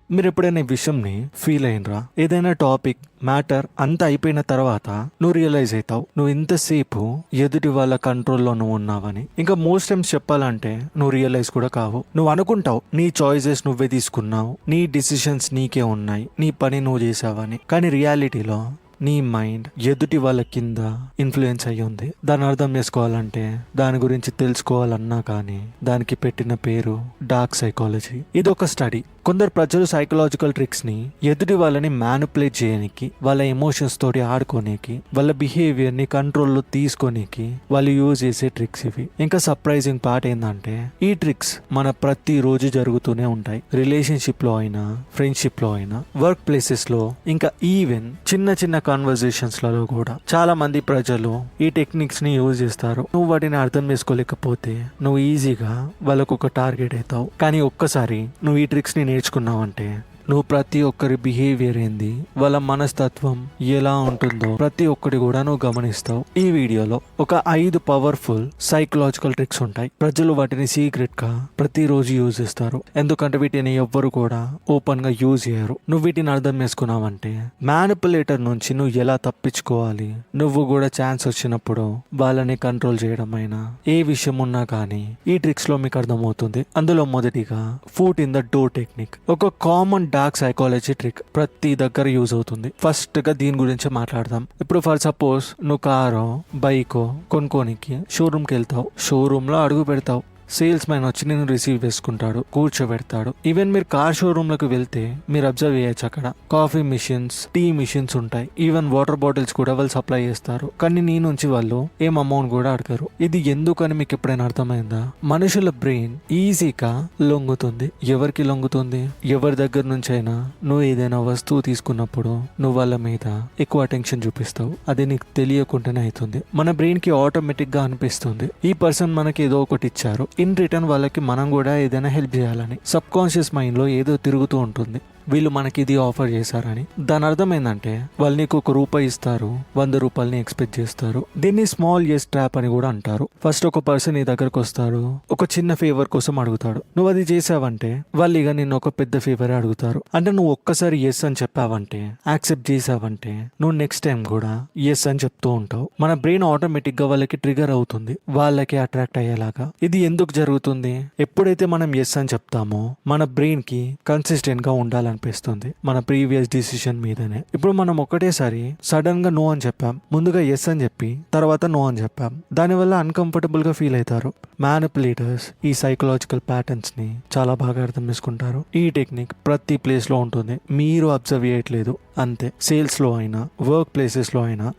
మీరు ఎప్పుడైనా ఈ విషయంని ఫీల్ అయినరా? ఏదైనా టాపిక్ మ్యాటర్ అంతా అయిపోయిన తర్వాత నువ్వు రియలైజ్ అవుతావు నువ్వు ఇంతసేపు ఎదుటి వాళ్ళ కంట్రోల్లో నువ్వు ఉన్నావని. ఇంకా మోస్ట్ టైమ్స్ చెప్పాలంటే నువ్వు రియలైజ్ కూడా కావు. నువ్వు అనుకుంటావు నీ చాయిసెస్ నువ్వే తీసుకున్నావు, నీ డిసిషన్స్ నీకే ఉన్నాయి, నీ పని నువ్వు చేసావని. కానీ రియాలిటీలో నీ మైండ్ ఎదుటి వాళ్ళ కింద ఇన్ఫ్లుయెన్స్ అయ్యి ఉంది. దాన్ని అర్థం చేసుకోవాలంటే, దాని గురించి తెలుసుకోవాలన్నా కానీ దానికి పెట్టిన పేరు డార్క్ సైకాలజీ. ఇది ఒక స్టడీ. కొందరు ప్రజలు సైకలాజికల్ ట్రిక్స్ ని ఎదుటి వాళ్ళని మ్యానిపులేట్ చేయడానికి, వాళ్ళ ఎమోషన్స్ తోటి ఆడుకోనికి, వాళ్ళ బిహేవియర్ ని కంట్రోల్లో తీసుకోనికి వాళ్ళు యూజ్ చేసే ట్రిక్స్ ఇవి. ఇంకా సర్ప్రైజింగ్ పార్ట్ ఏంటంటే ఈ ట్రిక్స్ మన ప్రతి రోజు జరుగుతూనే ఉంటాయి. రిలేషన్షిప్ లో అయినా, ఫ్రెండ్షిప్ లో అయినా, వర్క్ ప్లేసెస్ లో, ఇంకా ఈవెన్ చిన్న చిన్న కాన్వర్సేషన్స్ లలో కూడా చాలా మంది ప్రజలు ఈ టెక్నిక్స్ ని యూజ్ చేస్తారు. నువ్వు వాటిని అర్థం చేసుకోలేకపోతే నువ్వు ఈజీగా వాళ్ళకు ఒక టార్గెట్ అవుతావు. కానీ ఒక్కసారి నువ్వు ఈ ట్రిక్స్ ని నేర్చుకున్నావంటే నువ్వు ప్రతి ఒక్కరి బిహేవియర్ ఏంది, వాళ్ళ మనస్తత్వం ఎలా ఉంటుందో ప్రతి ఒక్కటి కూడా నువ్వు గమనిస్తావు. ఈ వీడియోలో ఒక 5 పవర్ఫుల్ సైకలాజికల్ ట్రిక్స్ ఉంటాయి. ప్రజలు వాటిని సీక్రెట్ గా ప్రతిరోజు యూజ్ చేస్తారు, ఎందుకంటే వీటిని ఎవ్వరు కూడా ఓపెన్ గా యూజ్ చేయరు. నువ్వు వీటిని అర్థం చేసుకున్నావంటే మ్యానిపులేటర్ నుంచి నువ్వు ఎలా తప్పించుకోవాలి, నువ్వు కూడా ఛాన్స్ వచ్చినప్పుడు వాళ్ళని కంట్రోల్ చేయడం అయినా ఏ విషయం ఉన్నా కానీ ఈ ట్రిక్స్ లో మీకు అర్థమవుతుంది. అందులో మొదటిగా foot in the door technique. ఒక కామన్ డార్క్ సైకాలజీ ట్రిక్ ప్రతి దగ్గర యూజ్ అవుతుంది. ఫస్ట్ గా దీని గురించి మాట్లాడదాం. ఇప్పుడు ఫర్ సపోజ్ నువ్వు కారో బైకో కొనుక్కోనికి షోరూమ్ కి వెళ్తావు. షోరూమ్ లో అడుగు పెడతావు, సేల్స్ మ్యాన్ వచ్చి నేను రిసీవ్ చేసుకుంటాడు, కూర్చోబెడతాడు. ఈవెన్ మీరు కార్ షోరూమ్ లకు వెళ్తే మీరు అబ్జర్వ్ చేయొచ్చు, అక్కడ కాఫీ మిషన్స్, టీ మిషన్స్ ఉంటాయి. ఈవెన్ వాటర్ బాటిల్స్ కూడా వాళ్ళు సప్లై చేస్తారు. కానీ నీ నుంచి వాళ్ళు ఏం అమౌంట్ కూడా అడగరు. ఇది ఎందుకని మీకు ఎప్పుడైనా అర్థమైందా? మనుషుల బ్రెయిన్ ఈజీగా లొంగుతుంది. ఎవరికి లొంగుతుంది? ఎవరి దగ్గర నుంచి అయినా నువ్వు ఏదైనా వస్తువు తీసుకున్నప్పుడు నువ్వు వాళ్ళ మీద ఎక్కువ అటెన్షన్ చూపిస్తావు. అది నీకు తెలియకుండానే అవుతుంది. మన బ్రెయిన్ కి ఆటోమేటిక్ గా అనిపిస్తుంది ఈ పర్సన్ మనకి ఏదో ఒకటి ఇచ్చారు, ఇన్ రిటర్న్ వాళ్ళకి మనం కూడా ఏదైనా హెల్ప్ చేయాలని. సబ్ కాన్షియస్ మైండ్ లో ఏదో తిరుగుతూ ఉంటుంది, వీళ్ళు మనకి ఇది ఆఫర్ చేశారని. దాని అర్థం ఏంటంటే వాళ్ళు నీకు ₹1 ఇస్తారు, 100 రూపాయలని ఎక్స్పెక్ట్ చేస్తారు. దీన్ని స్మాల్ ఎస్ ట్రాప్ అని కూడా అంటారు. ఫస్ట్ ఒక పర్సన్ నీ దగ్గరకు వస్తాడు, ఒక చిన్న ఫేవర్ కోసం అడుగుతాడు. నువ్వు అది చేసావంటే వాళ్ళు ఇక నిన్ను ఒక పెద్ద ఫేవర్ అడుగుతారు. అంటే నువ్వు ఒక్కసారి ఎస్ అని చెప్పావంటే, యాక్సెప్ట్ చేసావంటే నువ్వు నెక్స్ట్ టైం కూడా ఎస్ అని చెప్తూ ఉంటావు. మన బ్రెయిన్ ఆటోమేటిక్ గా వాళ్ళకి ట్రిగర్ అవుతుంది, వాళ్ళకి అట్రాక్ట్ అయ్యేలాగా. ఇది ఎందుకు జరుగుతుంది? ఎప్పుడైతే మనం ఎస్ అని చెప్తామో మన బ్రెయిన్ కి కన్సిస్టెంట్ గా ఉండాలి అనిపిస్తుంది మన ప్రీవియస్ డిసిషన్ మీదనే. ఇప్పుడు మనం ఒకటేసారి సడన్ గా నో అని చెప్పాం, ముందుగా ఎస్ అని చెప్పి తర్వాత నో అని చెప్పాం. దానివల్ల అన్కంఫర్టబుల్ గా ఫీల్ అవుతారు. మ్యానిపులేటర్స్ ఈ సైకలాజికల్ ప్యాటర్న్స్ ని చాలా బాగా అర్థం చేసుకుంటారు. ఈ టెక్నిక్ ప్రతి ప్లేస్ లో ఉంటుంది, మీరు అబ్జర్వ్ చేయట్లేదు అంతే. సేల్స్ లో అయినా, వర్క్ ప్లేసెస్ లో అయినా,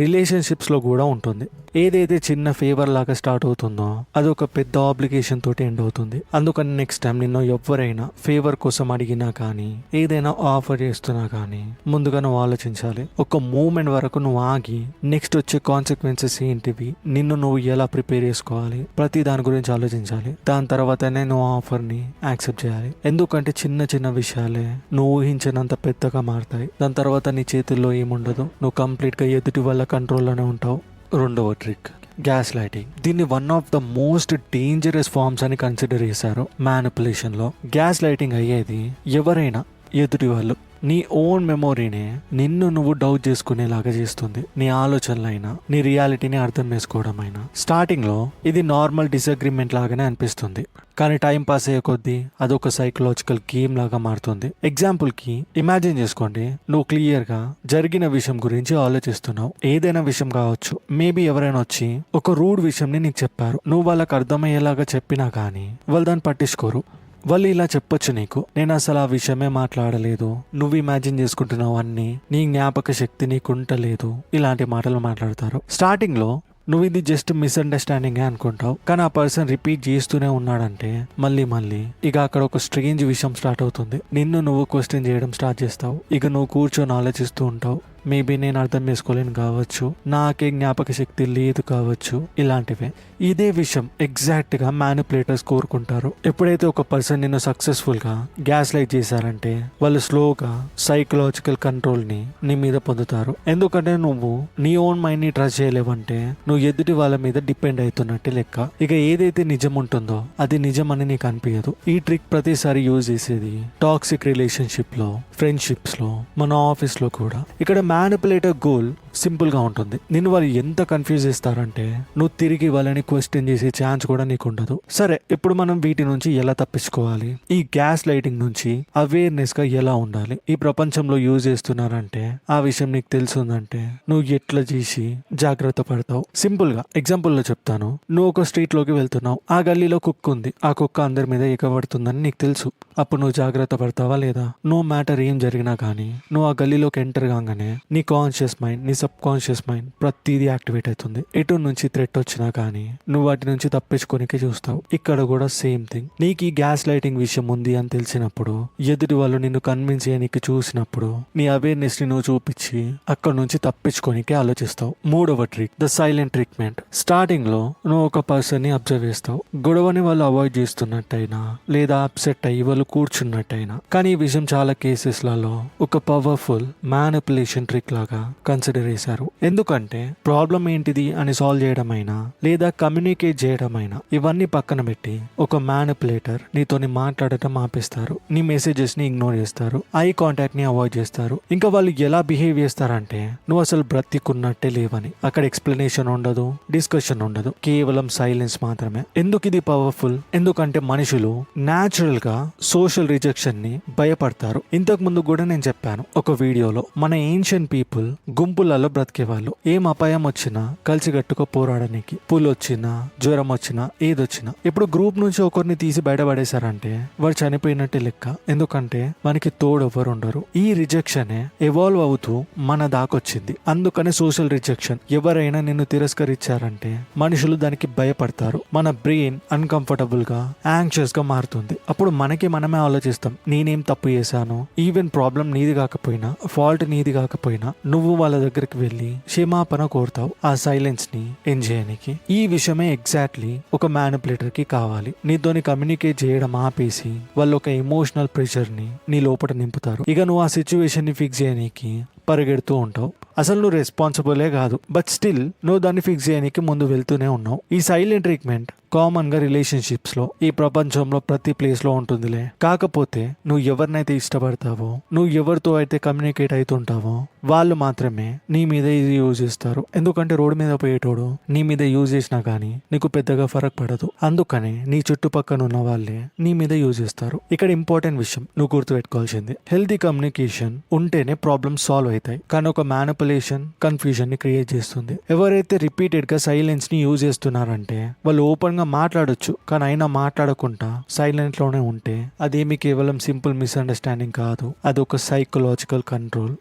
రిలేషన్షిప్స్ లో కూడా ఉంటుంది. ఏదైతే చిన్న ఫేవర్ లాగా స్టార్ట్ అవుతుందో అది ఒక పెద్ద ఆబ్లిగేషన్ తోటి ఎండ్ అవుతుంది. అందుకని నెక్స్ట్ టైం నిన్ను ఎవరైనా ఫేవర్ కోసం అడిగినా కానీ, ఏదైనా ఆఫర్ చేస్తున్నా కానీ ముందుగా నువ్వు ఆలోచించాలి. ఒక మూమెంట్ వరకు నువ్వు ఆగి నెక్స్ట్ వచ్చే కాన్సిక్వెన్సెస్ ఏంటివి, నిన్ను నువ్వు ఎలా ప్రిపేర్ చేసుకోవాలి, ప్రతి దాని గురించి ఆలోచించాలి. దాని తర్వాతనే నువ్వు ఆఫర్ ని యాక్సెప్ట్ చేయాలి. ఎందుకంటే చిన్న చిన్న విషయాలే నువ్వు ఊహించినంత పెద్దగా మారుతాయి. దాని తర్వాత నీ చేతుల్లో ఏముండదు, నువ్వు కంప్లీట్ గా ఎదుటి వాళ్ళ కంట్రోల్లోనే ఉంటావు. రెండవ ట్రిక్ గ్యాస్ లైటింగ్. దీన్ని one of the most dangerous forms అని కన్సిడర్ చేశారు మ్యానిపులేషన్ లో. గ్యాస్ లైటింగ్ అయ్యేది ఎవరైనా ఎదుటి వాళ్ళు నీ ఓన్ మెమొరీనే నిన్ను నువ్వు డౌట్ చేసుకునేలాగా చేస్తుంది. నీ ఆలోచనలైనా, నీ రియాలిటీని అర్థం చేసుకోవడం అయినా. స్టార్టింగ్ లో ఇది నార్మల్ డిసగ్రిమెంట్ లాగానే అనిపిస్తుంది, కానీ టైం పాస్ అయ్యే కొద్దీ అదొక సైకలాజికల్ గేమ్ లాగా మారుతుంది. ఎగ్జాంపుల్ కి ఇమాజిన్ చేసుకోండి, నువ్వు క్లియర్ గా జరిగిన విషయం గురించి ఆలోచిస్తున్నావు. ఏదైనా విషయం కావచ్చు, మేబీ ఎవరైనా వచ్చి ఒక రూడ్ విషయంని నీకు చెప్పారు. నువ్వు వాళ్ళకి అర్థమయ్యేలాగా చెప్పినా కానీ వాళ్ళు దాన్ని పట్టించుకోరు. వాళ్ళు ఇలా చెప్పొచ్చు నీకు, నేను అసలు ఆ విషయమే మాట్లాడలేదు, నువ్వు ఇమాజిన్ చేసుకుంటున్నావు అన్ని, నీ జ్ఞాపక శక్తి నీకుంటలేదు, ఇలాంటి మాటలు మాట్లాడతారు. స్టార్టింగ్ లో నువ్వు ఇది జస్ట్ మిస్అండర్స్టాండింగ్ అనుకుంటావు, కానీ ఆ పర్సన్ రిపీట్ చేస్తూనే ఉన్నాడంటే మళ్ళీ ఇక అక్కడ ఒక స్ట్రేంజ్ విషయం స్టార్ట్ అవుతుంది. నిన్ను నువ్వు క్వశ్చన్ చేయడం స్టార్ట్ చేస్తావు. ఇక నువ్వు కూర్చొని ఆలోచిస్తూ ఉంటావు, మేబీ నేను అర్థం చేసుకోలేను కావచ్చు, నాకే జ్ఞాపక శక్తి లేదు కావచ్చు, ఇలాంటివే. ఇదే విషయం ఎగ్జాక్ట్ గా మ్యానిపులేటర్స్ కోరుకుంటారు. ఎప్పుడైతే ఒక పర్సన్ నిన్ను సక్సెస్ఫుల్ గా గ్యాస్ లైట్ చేశారంటే వాళ్ళు స్లోగా సైకలాజికల్ కంట్రోల్ ని నీ మీద పొందుతారు. ఎందుకంటే నువ్వు నీ ఓన్ మైండ్ ని ట్రస్ట్ చేయలేవంటే నువ్వు ఎదుటి వాళ్ళ మీద డిపెండ్ అవుతున్నట్టే లెక్క. ఇక ఏదైతే నిజం ఉంటుందో అది నిజం అని నీకు అనిపించదు. ఈ ట్రిక్ ప్రతిసారి యూజ్ చేసేది టాక్సిక్ రిలేషన్షిప్ లో, ఫ్రెండ్షిప్స్ లో, మన ఆఫీస్ లో కూడా. ఇక్కడ మ్యానిపులేటర్ గోల్ సింపుల్ గా ఉంటుంది. నిన్ను వాళ్ళు ఎంత కన్ఫ్యూజ్ చేస్తారంటే నువ్వు తిరిగి వాళ్ళని క్వశ్చన్ చేసే ఛాన్స్ కూడా నీకు ఉండదు. సరే, ఇప్పుడు మనం వీటి నుంచి ఎలా తప్పించుకోవాలి? ఈ గ్యాస్ లైటింగ్ నుంచి అవేర్నెస్ గా ఎలా ఉండాలి? ఈ ప్రపంచంలో యూజ్ చేస్తున్నారంటే ఆ విషయం నీకు తెలుసుందంటే నువ్వు ఎట్లా చేసి జాగ్రత్త పడతావు? సింపుల్ గా ఎగ్జాంపుల్ లో చెప్తాను. నువ్వు ఒక స్ట్రీట్ లోకి వెళ్తున్నావు, ఆ గల్లీలో కుక్క ఉంది, ఆ కుక్క అందరి మీద ఎగబడుతుందని నీకు తెలుసు. అప్పుడు నువ్వు జాగ్రత్త పడతావా లేదా? నో మ్యాటర్ ఏం జరిగినా కానీ నువ్వు ఆ గల్లీలోకి ఎంటర్ కాగానే నీ కాన్షియస్ మైండ్, నీ సబ్ కాన్షియస్ మైండ్ ప్రతిదీ యాక్టివేట్ అవుతుంది. ఎటు నుంచి థ్రెట్ వచ్చినా కానీ నువ్వు వాటి నుంచి తప్పించుకోనికే చూస్తావు. ఇక్కడ కూడా సేమ్ థింగ్. నీకు ఈ గ్యాస్ లైటింగ్ విషయం ఉంది అని తెలిసినప్పుడు, ఎదుటి వాళ్ళు నిన్ను కన్విన్స్ చేయడానికి చూసినప్పుడు నీ అవేర్నెస్ ని నువ్వు చూపించి అక్కడ నుంచి తప్పించుకోనికే ఆలోచిస్తావు. మూడవ trick, the silent treatment. Starting లో నువ్వు ఒక పర్సన్ ని అబ్జర్వ్ చేస్తావు. గొడవని వాళ్ళు అవాయిడ్ చేస్తున్నట్టయినా లేదా అప్సెట్ అయ్యి వాళ్ళు కూర్చున్నట్టయినా, కానీ ఈ విషయం చాలా కేసెస్ లలో ఒక పవర్ఫుల్ మ్యానిపులేషన్ ట్రిక్ లాగా కన్సిడర్ చేశారు. ఎందుకంటే ప్రాబ్లం ఏంటిది అని సాల్వ్ చేయడమైనా లేదా కమ్యూనికేట్ చేయడమైనా ఇవన్నీ పక్కన పెట్టి ఒక మ్యానిపులేటర్ నీతోని మాట్లాడటం ఆపేస్తారు. నీ మెసేజెస్ ని ఇగ్నోర్ చేస్తారు, ఐ కాంటాక్ట్ ని అవాయిడ్ చేస్తారు. ఇంకా వాళ్ళు ఎలా బిహేవ్ చేస్తారంటే నువ్వు అసలు బ్రతికున్నట్టే లేవని. అక్కడ ఎక్స్ప్లెనేషన్ ఉండదు, డిస్కషన్ ఉండదు, కేవలం సైలెన్స్ మాత్రమే. ఎందుకు ఇది పవర్ఫుల్? ఎందుకంటే మనుషులు న్యాచురల్ గా సోషల్ రిజెక్షన్ ని భయపడతారు. ఇంతకు ముందు కూడా నేను చెప్పాను ఒక వీడియోలో, మన ఏన్షియన్ పీపుల్ గుంపులలో బ్రతికేవాళ్ళు. ఏం అపాయం వచ్చినా కలిసికట్టుగా పోరాడడానికి, పులి వచ్చినా, జ్వరం వచ్చినా, ఏదొచ్చినా. ఇప్పుడు గ్రూప్ నుంచి ఒకరిని తీసి బయటపడేశారంటే వాడు చనిపోయినట్టే లెక్క. ఎందుకంటే మనకి తోడు ఎవరు ఉండరు. ఈ రిజెక్షనే ఎవాల్వ్ అవుతూ మన దాకొచ్చింది. అందుకని సోషల్ రిజెక్షన్. ఎవరైనా నిన్ను తిరస్కరించారంటే మనుషులు దానికి భయపడతారు. మన బ్రెయిన్ అన్కంఫర్టబుల్ గా, యాంగ్షియస్ గా మారుతుంది. అప్పుడు మనకి మనమే ఆలోచిస్తాం, నేనేం తప్పు చేశాను? ఈవెన్ ప్రాబ్లం నీది కాకపోయినా, ఫాల్ట్ నీది కాకపోయినా నువ్వు వాళ్ళ దగ్గరికి వెళ్ళి క్షమాపణ కోరుతావు ఆ సైలెన్స్ ని ఎంజాయ్ చేయడానికి. ఈ విషయమే ఎగ్జాక్ట్లీ ఒక మ్యానిపులేటర్ కి కావాలి. నీతోని కమ్యూనికేట్ చేయడం ఆపేసి వాళ్ళు ఒక ఎమోషనల్ ప్రెషర్ ని నీ లోపల నింపుతారు. ఇక నువ్వు ఆ సిచ్యువేషన్ ని ఫిక్స్ చేయడానికి పరిగెడుతూ ఉంటావు. అసలు నువ్వు రెస్పాన్సిబులే కాదు, బట్ స్టిల్ నువ్వు దాన్ని ఫిక్స్ చేయడానికి ముందు వెళ్తూనే ఉన్నావు. ఈ సైలెంట్ ట్రీట్మెంట్ కామన్ గా రిలేషన్షిప్స్ లో, ఈ ప్రపంచంలో ప్రతి ప్లేస్ లో ఉంటుందిలే. కాకపోతే నువ్వు ఎవరినైతే ఇష్టపడతావో, నువ్వు ఎవరితో అయితే కమ్యూనికేట్ అవుతుంటావో వాళ్ళు మాత్రమే నీ మీద ఇది యూజ్ చేస్తారు. ఎందుకంటే రోడ్డు మీద పోయేటోడు నీ మీద యూజ్ చేసినా కానీ నీకు పెద్దగా ఫరక్ పడదు. అందుకనే నీ చుట్టుపక్కల ఉన్న వాళ్ళే నీ మీద యూజ్ చేస్తారు. ఇక్కడ ఇంపార్టెంట్ విషయం నువ్వు గుర్తుపెట్టుకోవాల్సింది, హెల్తీ కమ్యూనికేషన్ ఉంటేనే ప్రాబ్లమ్స్ సాల్వ్ అవుతాయి. కానీ ఒక మ్యానిపులేషన్ కన్ఫ్యూజన్ ని క్రియేట్ చేస్తుంది. ఎవరైతే రిపీటెడ్ గా సైలెన్స్ ని యూజ్ చేస్తున్నారంటే వాళ్ళు ఓపెన్ గా మాట్లాడొచ్చు, కానీ అయినా మాట్లాడకుండా సైలెంట్ లోనే ఉంటే అదేమి కేవలం సింపుల్ మిస్అండర్స్టాండింగ్ కాదు, అదొక సైకలాజికల్ కంట్రోల్.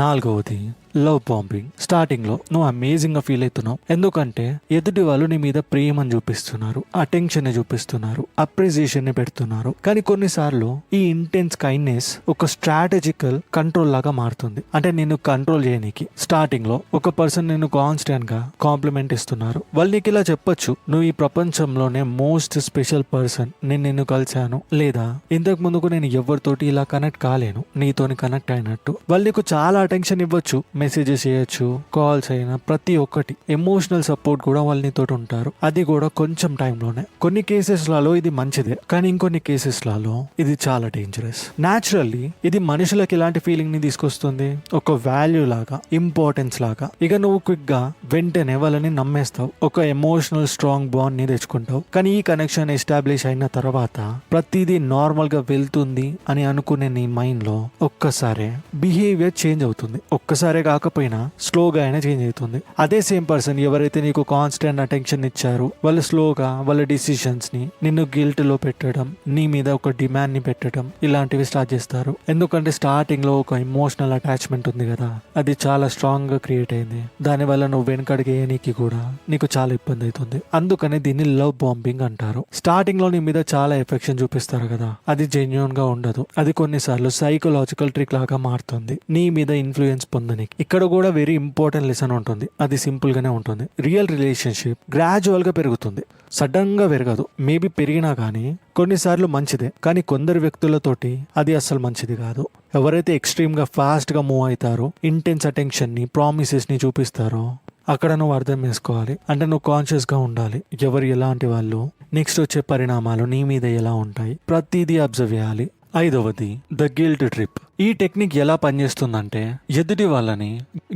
నాలుగవది, లవ్ బాంబింగ్. స్టార్టింగ్ లో నువ్వు అమేజింగ్ గా ఫీల్ అవుతున్నావు. ఎందుకంటే ఎదుటి వాళ్ళు నీ మీద ప్రేమను చూపిస్తున్నారు, అటెన్షన్ ని చూపిస్తున్నారు, అప్రిసియేషన్ ని పెడుతున్నారు. కానీ కొన్నిసార్లు ఈ ఇంటెన్స్ కైండ్నెస్ ఒక స్ట్రాటజికల్ కంట్రోల్ లాగా మారుతుంది. అంటే నిన్ను కంట్రోల్ చేయడానికి. స్టార్టింగ్ లో ఒక పర్సన్ నిన్ను కాన్స్టెంట్ గా కాంప్లిమెంట్ ఇస్తున్నారు. వాళ్ళు నీకు ఇలా చెప్పొచ్చు, నువ్వు ఈ ప్రపంచంలోనే మోస్ట్ స్పెషల్ పర్సన్, నేను నిన్ను కలిశాను, లేదా ఇంతకు ముందుకు నేను ఎవరితోటి ఇలా కనెక్ట్ కాలేను, నీతోని కనెక్ట్ అయినట్టు. వాళ్ళు నీకు చాలా అటెన్షన్ ఇవ్వచ్చు, మెసేజెస్ చేయొచ్చు, కాల్స్ అయినా, ప్రతి ఒక్కటి. ఎమోషనల్ సపోర్ట్ కూడా వాళ్ళు నీతో ఉంటారు, అది కూడా కొంచెం టైంలోనే. కొన్ని కేసెస్ లలో ఇది మంచిదే, కానీ ఇంకొన్ని కేసెస్ లలో ఇది చాలా డేంజరస్. న్యాచురల్లీ ఇది మనుషులకు ఇలాంటి ఫీలింగ్ ని తీసుకొస్తుంది, ఒక వాల్యూ లాగా, ఇంపార్టెన్స్ లాగా. ఇక నువ్వు క్విక్ గా వెంటనే వాళ్ళని నమ్మేస్తావు, ఒక ఎమోషనల్ స్ట్రాంగ్ బాండ్ ని తెచ్చుకుంటావు. కానీ ఈ కనెక్షన్ ఎస్టాబ్లిష్ అయిన తర్వాత ప్రతిదీ నార్మల్ గా వెళ్తుంది అని అనుకునే నీ మైండ్ లో ఒక్కసారి బిహేవియర్ చేంజ్ అవుతుంది. ఒక్కసారే కాకపోయినా స్లోగా అయినా చేంజ్ అవుతుంది. అదే సేమ్ పర్సన్ ఎవరైతే నీకు కాన్స్టెంట్ అటెన్షన్ ఇచ్చారు వాళ్ళు స్లోగా వాళ్ళ డిసిషన్స్ ని నిన్ను గిల్ట్ లో పెట్టడం, నీ మీద ఒక డిమాండ్ ని పెట్టడం, ఇలాంటివి స్టార్ట్ చేస్తారు. ఎందుకంటే స్టార్టింగ్ లో ఒక ఎమోషనల్ అటాచ్మెంట్ ఉంది కదా, అది చాలా స్ట్రాంగ్ గా క్రియేట్ అయింది. దానివల్ల నువ్వు వెనకడిగేయడానికి కూడా నీకు చాలా ఇబ్బంది అవుతుంది. అందుకని దీన్ని లవ్ బాంబింగ్ అంటారు. స్టార్టింగ్ లో నీ మీద చాలా ఎఫెక్షన్ చూపిస్తారు కదా, అది జెన్యూన్ గా ఉండదు. అది కొన్నిసార్లు సైకలాజికల్ ట్రిక్ లాగా మారుతుంది నీ మీద ఇన్ఫ్లుయెన్స్ పొందడానికి. ఇక్కడ కూడా వెరీ ఇంపార్టెంట్ లెసన్ ఉంటుంది. అది సింపుల్ గానే ఉంటుంది. రియల్ రిలేషన్షిప్ గ్రాడ్యువల్ గా పెరుగుతుంది, సడన్ గా పెరగదు. మేబీ పెరిగినా కానీ కొన్నిసార్లు మంచిదే, కానీ కొందరు వ్యక్తులతోటి అది అస్సలు మంచిది కాదు. ఎవరైతే ఎక్స్ట్రీమ్ గా ఫాస్ట్ గా మూవ్ అవుతారో, ఇంటెన్స్ అటెన్షన్ ని, ప్రామిసెస్ ని చూపిస్తారో, అక్కడ నువ్వు అర్థం చేసుకోవాలి. అంటే నువ్వు కాన్షియస్ గా ఉండాలి. ఎవరు ఎలాంటి వాళ్ళు, నెక్స్ట్ వచ్చే పరిణామాలు నీ మీద ఎలా ఉంటాయి, ప్రతిదీ అబ్జర్వ్ చేయాలి. 5వది ద గిల్ట్ ట్రిప్. ఈ టెక్నిక్ ఎలా పనిచేస్తుందంటే, ఎదుటి వాళ్ళని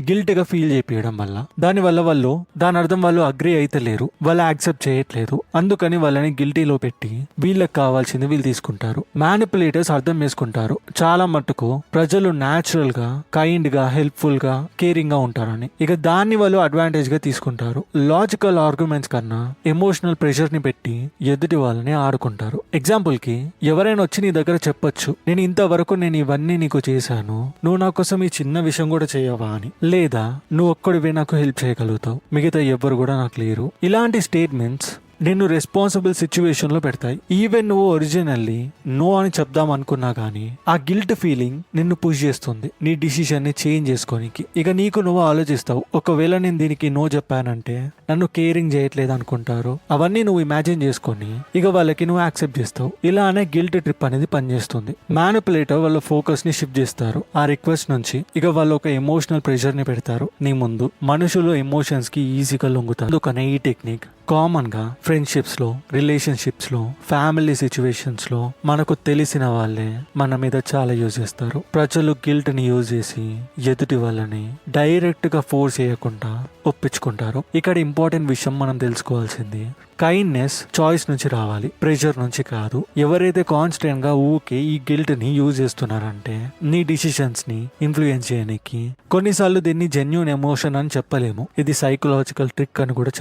గిల్ట్ గా ఫీల్ చేపియడం వల్ల, దాని అర్థం వాళ్ళు అగ్రి అయితే లేరు, వాళ్ళు యాక్సెప్ట్ చేయట్లేదు, అందుకని వాళ్ళని గిల్టీలో పెట్టి వీళ్ళకి కావాల్సింది వీళ్ళు తీసుకుంటారు. మ్యానిపులేటర్స్ అర్థం చేసుకుంటారు చాలా మట్టుకు ప్రజలు న్యాచురల్ గా, కైండ్ గా, హెల్ప్ఫుల్ గా, కేరింగ్ గా ఉంటారని. ఇక దాన్ని వాళ్ళు అడ్వాంటేజ్ గా తీసుకుంటారు. లాజికల్ ఆర్గ్యుమెంట్స్ కన్నా ఎమోషనల్ ప్రెషర్ ని పెట్టి ఎదుటి వాళ్ళని ఆడుకుంటారు. ఎగ్జాంపుల్ కి ఎవరైనా వచ్చి నీ దగ్గర చెప్పొచ్చు, నేను ఇంతవరకు నేను ఇవన్నీ నీకు చేశాను, నువ్వు నా కోసం ఈ చిన్న విషయం కూడా చేయవా అని, లేదా నువ్వు ఒక్కడివే నాకు హెల్ప్ చేయగలుగుతావు, మిగతా ఎవ్వరు కూడా నాకు లేరు. ఇలాంటి స్టేట్మెంట్స్ నిన్ను రెస్పాన్సిబుల్ సిచ్యువేషన్ లో పెడతాయి. ఈవెన్ నువ్వు ఒరిజినల్లీ నో అని చెప్దాం అనుకున్నా గానీ ఆ గిల్ట్ ఫీలింగ్ నిన్ను పుష్ చేస్తుంది నీ డిసిషన్ ని చేంజ్ చేసుకోనికి. ఇక నీకు నువ్వు ఆలోచిస్తావు, ఒకవేళ నేను దీనికి నో చెప్పానంటే నన్ను కేరింగ్ చేయట్లేదు అనుకుంటారు. అవన్నీ నువ్వు ఇమాజిన్ చేసుకొని ఇక వాళ్ళకి నువ్వు యాక్సెప్ట్ చేస్తావు. ఇలానే గిల్ట్ ట్రిప్ అనేది పనిచేస్తుంది. మ్యానిపులేటర్ వాళ్ళ ఫోకస్ ని షిఫ్ట్ చేస్తారు ఆ రిక్వెస్ట్ నుంచి. ఇక వాళ్ళు ఒక ఎమోషనల్ ప్రెషర్ ని పెడతారు నీ ముందు. మనుషులు ఎమోషన్స్ కి ఈజీగా లొంగుతారు. అందుకనే ఈ టెక్నిక్ కామన్ గా ఫ్రెండ్షిప్స్ లో, రిలేషన్షిప్స్ లో, ఫ్యామిలీ సిచ్యువేషన్స్ లో మనకు తెలిసిన వాళ్ళే మన మీద చాలా యూజ్ చేస్తారు. ప్రజలు గిల్ట్ ని యూజ్ చేసి ఎదుటి వాళ్ళని డైరెక్ట్ గా ఫోర్స్ చేయకుండా ఒప్పించుకుంటారు. ఇక్కడ ఇంపార్టెంట్ విషయం మనం తెలుసుకోవాల్సింది, కైండ్నెస్ చాయిస్ నుంచి రావాలి, ప్రెషర్ నుంచి కాదు. ఎవరైతే కాన్స్టెంట్ గా ఊకే ఈ గిల్ట్ ని యూజ్ చేస్తున్నారంటే నీ డిసిషన్స్ ని ఇన్ఫ్లుయెన్స్ చేయడానికి, కొన్నిసార్లు దీన్ని జెన్యూన్ ఎమోషన్ అని చెప్పలేము, ఇది సైకలాజికల్ ట్రిక్ అని కూడా